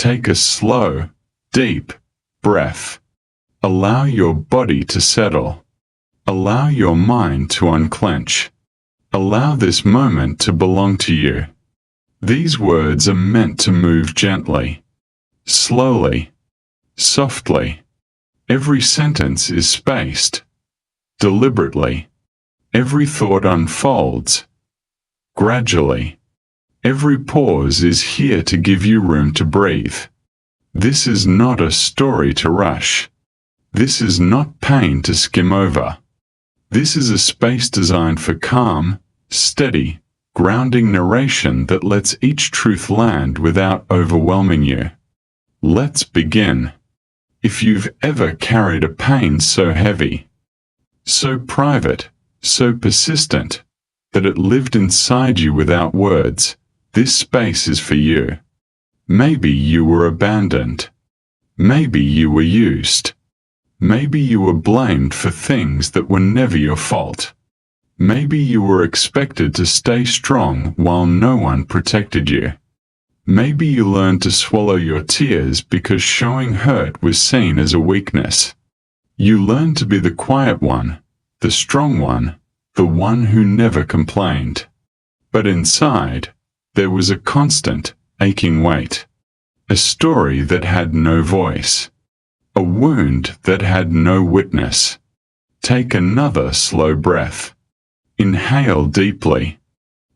Take a slow, deep breath. Allow your body to settle. Allow your mind to unclench. Allow this moment to belong to you. These words are meant to move gently, slowly, softly. Every sentence is spaced, deliberately. Every thought unfolds, gradually. Every pause is here to give you room to breathe. This is not a story to rush. This is not pain to skim over. This is a space designed for calm, steady, grounding narration that lets each truth land without overwhelming you. Let's begin. If you've ever carried a pain so heavy, so private, so persistent, that it lived inside you without words, this space is for you. Maybe you were abandoned. Maybe you were used. Maybe you were blamed for things that were never your fault. Maybe you were expected to stay strong while no one protected you. Maybe you learned to swallow your tears because showing hurt was seen as a weakness. You learned to be the quiet one, the strong one, the one who never complained. But inside, there was a constant, aching weight. A story that had no voice. A wound that had no witness. Take another slow breath. Inhale deeply.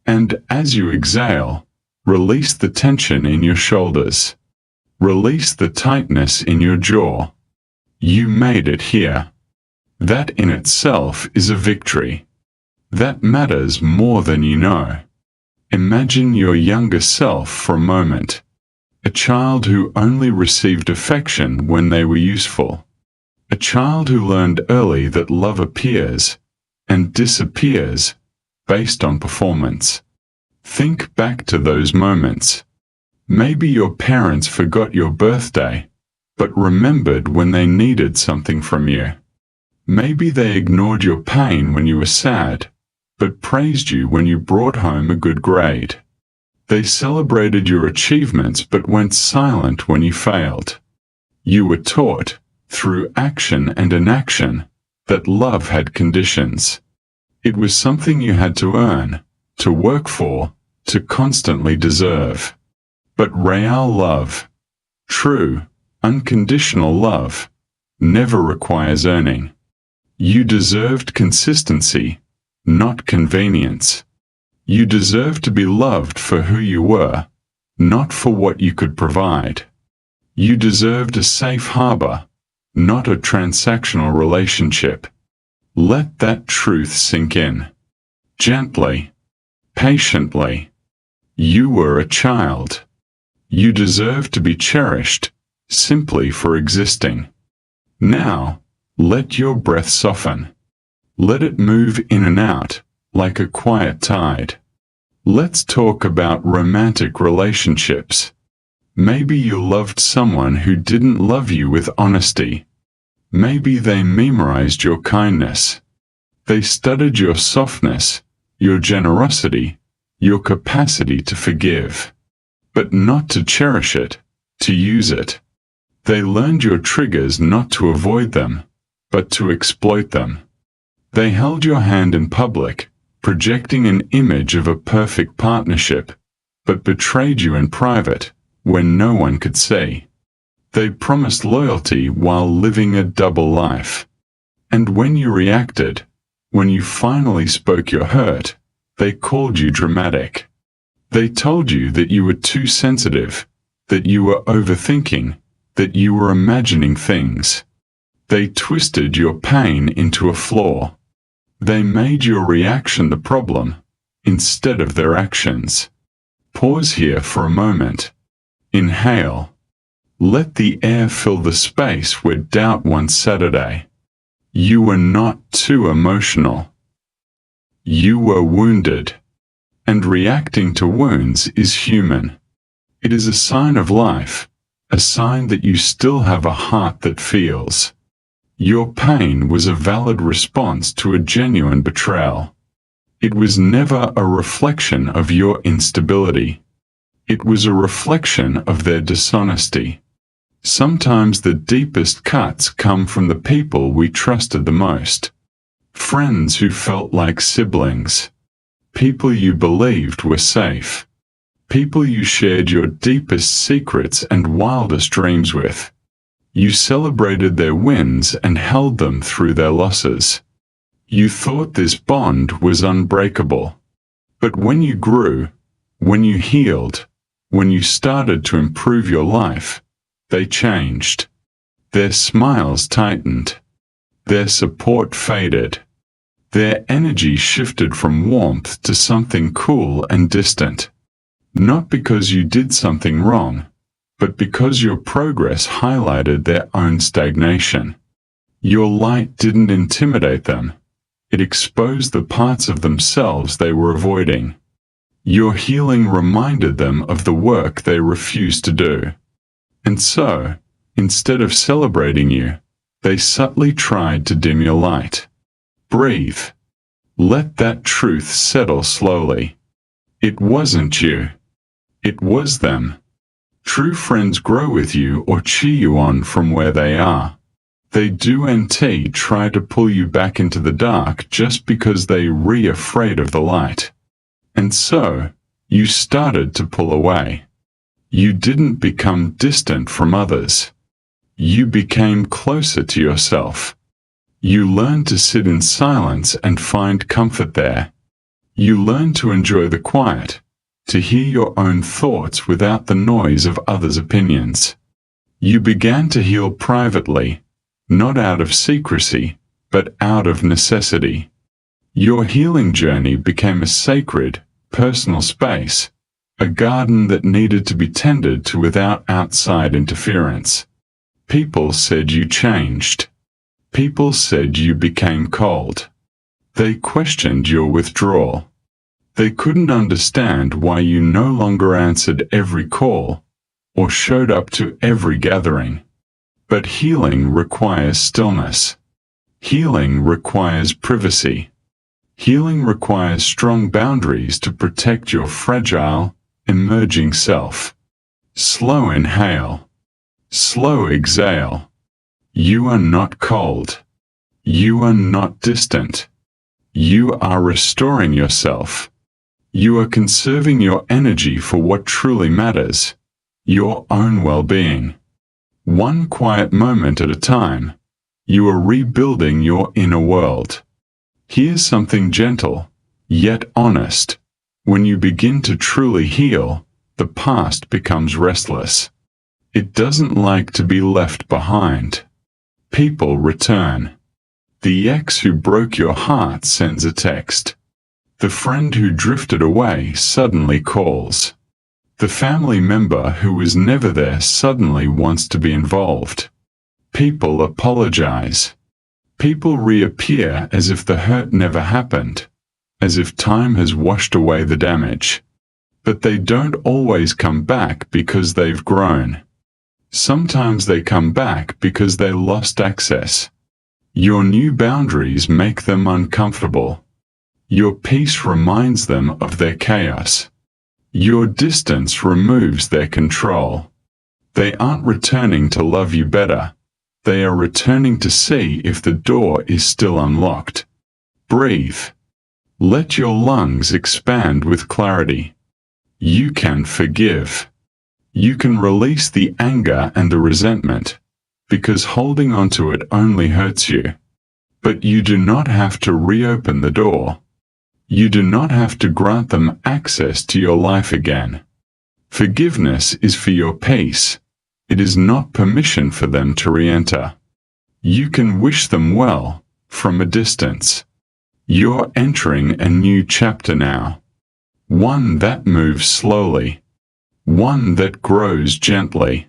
And as you exhale, release the tension in your shoulders. Release the tightness in your jaw. You made it here. That in itself is a victory. That matters more than you know. Imagine your younger self for a moment. A child who only received affection when they were useful. A child who learned early that love appears and disappears based on performance. Think back to those moments. Maybe your parents forgot your birthday, but remembered when they needed something from you. Maybe they ignored your pain when you were sad, but praised you when you brought home a good grade. They celebrated your achievements but went silent when you failed. You were taught, through action and inaction, that love had conditions. It was something you had to earn, to work for, to constantly deserve. But real love, true, unconditional love, never requires earning. You deserved consistency, not convenience. You deserved to be loved for who you were, not for what you could provide. You deserved a safe harbor, not a transactional relationship. Let that truth sink in. Gently, patiently. You were a child. You deserve to be cherished, simply for existing. Now, let your breath soften. Let it move in and out, like a quiet tide. Let's talk about romantic relationships. Maybe you loved someone who didn't love you with honesty. Maybe they memorized your kindness. They studied your softness, your generosity, your capacity to forgive. But not to cherish it, to use it. They learned your triggers not to avoid them, but to exploit them. They held your hand in public, projecting an image of a perfect partnership, but betrayed you in private, when no one could see. They promised loyalty while living a double life. And when you reacted, when you finally spoke your hurt, they called you dramatic. They told you that you were too sensitive, that you were overthinking, that you were imagining things. They twisted your pain into a flaw. They made your reaction the problem, instead of their actions. Pause here for a moment. Inhale. Let the air fill the space where doubt once Saturday. You were not too emotional. You were wounded. And reacting to wounds is human. It is a sign of life, a sign that you still have a heart that feels. Your pain was a valid response to a genuine betrayal. It was never a reflection of your instability. It was a reflection of their dishonesty. Sometimes the deepest cuts come from the people we trusted the most. Friends who felt like siblings. People you believed were safe. People you shared your deepest secrets and wildest dreams with. You celebrated their wins and held them through their losses. You thought this bond was unbreakable. But when you grew, when you healed, when you started to improve your life, they changed. Their smiles tightened. Their support faded. Their energy shifted from warmth to something cool and distant. Not because you did something wrong, but because your progress highlighted their own stagnation. Your light didn't intimidate them. It exposed the parts of themselves they were avoiding. Your healing reminded them of the work they refused to do. And so, instead of celebrating you, they subtly tried to dim your light. Breathe. Let that truth settle slowly. It wasn't you. It was them. True friends grow with you or cheer you on from where they are. They do and try to pull you back into the dark just because they're afraid of the light. And so, you started to pull away. You didn't become distant from others. You became closer to yourself. You learned to sit in silence and find comfort there. You learned to enjoy the quiet, to hear your own thoughts without the noise of others' opinions. You began to heal privately, not out of secrecy, but out of necessity. Your healing journey became a sacred, personal space, a garden that needed to be tended to without outside interference. People said you changed. People said you became cold. They questioned your withdrawal. They couldn't understand why you no longer answered every call or showed up to every gathering. But healing requires stillness. Healing requires privacy. Healing requires strong boundaries to protect your fragile, emerging self. Slow inhale. Slow exhale. You are not cold. You are not distant. You are restoring yourself. You are conserving your energy for what truly matters, your own well-being. One quiet moment at a time, you are rebuilding your inner world. Here's something gentle, yet honest. When you begin to truly heal, the past becomes restless. It doesn't like to be left behind. People return. The ex who broke your heart sends a text. The friend who drifted away suddenly calls. The family member who was never there suddenly wants to be involved. People apologize. People reappear as if the hurt never happened, as if time has washed away the damage. But they don't always come back because they've grown. Sometimes they come back because they lost access. Your new boundaries make them uncomfortable. Your peace reminds them of their chaos. Your distance removes their control. They aren't returning to love you better. They are returning to see if the door is still unlocked. Breathe. Let your lungs expand with clarity. You can forgive. You can release the anger and the resentment, because holding onto it only hurts you. But you do not have to reopen the door. You do not have to grant them access to your life again. Forgiveness is for your peace. It is not permission for them to re-enter. You can wish them well, from a distance. You're entering a new chapter now. One that moves slowly. One that grows gently.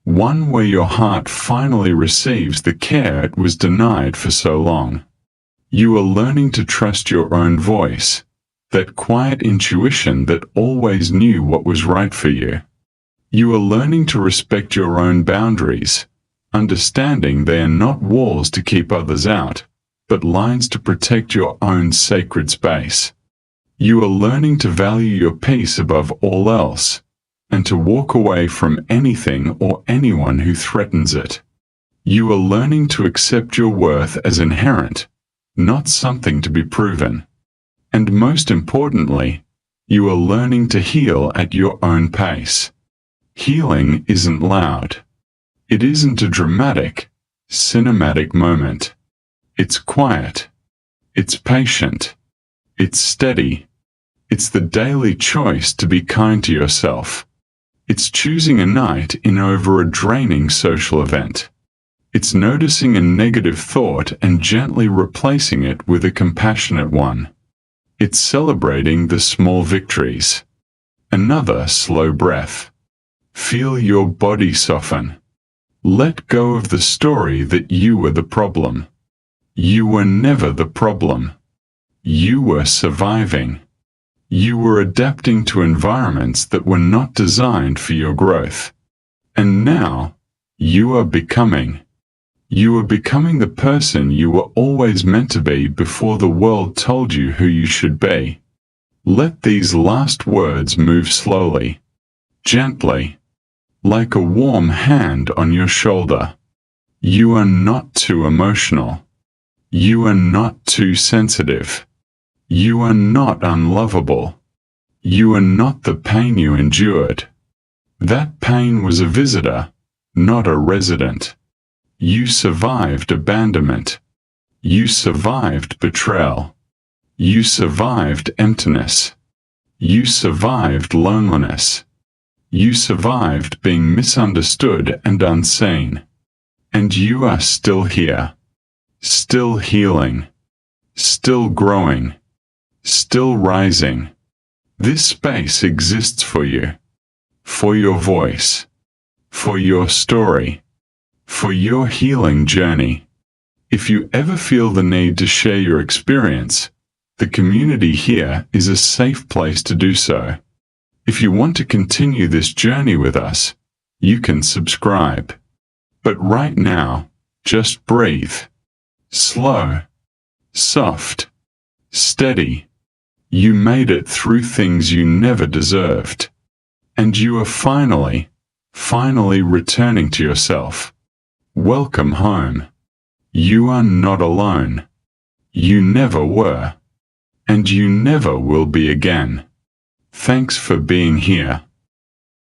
One where your heart finally receives the care it was denied for so long. You are learning to trust your own voice, that quiet intuition that always knew what was right for you. You are learning to respect your own boundaries, understanding they are not walls to keep others out, but lines to protect your own sacred space. You are learning to value your peace above all else, and to walk away from anything or anyone who threatens it. You are learning to accept your worth as inherent, not something to be proven. And most importantly, you are learning to heal at your own pace. Healing isn't loud. It isn't a dramatic, cinematic moment. It's quiet. It's patient. It's steady. It's the daily choice to be kind to yourself. It's choosing a night in over a draining social event. It's noticing a negative thought and gently replacing it with a compassionate one. It's celebrating the small victories. Another slow breath. Feel your body soften. Let go of the story that you were the problem. You were never the problem. You were surviving. You were adapting to environments that were not designed for your growth. And now, you are becoming. You are becoming the person you were always meant to be before the world told you who you should be. Let these last words move slowly, gently, like a warm hand on your shoulder. You are not too emotional. You are not too sensitive. You are not unlovable. You are not the pain you endured. That pain was a visitor, not a resident. You survived abandonment. You survived betrayal. You survived emptiness. You survived loneliness. You survived being misunderstood and unseen. And you are still here. Still healing. Still growing. Still rising. This space exists for you. For your voice. For your story. For your healing journey. If you ever feel the need to share your experience, the community here is a safe place to do so. If you want to continue this journey with us, you can subscribe. But right now, just breathe. Slow. Soft. Steady. You made it through things you never deserved. And you are finally returning to yourself. Welcome home. You are not alone. You never were. And you never will be again. Thanks for being here.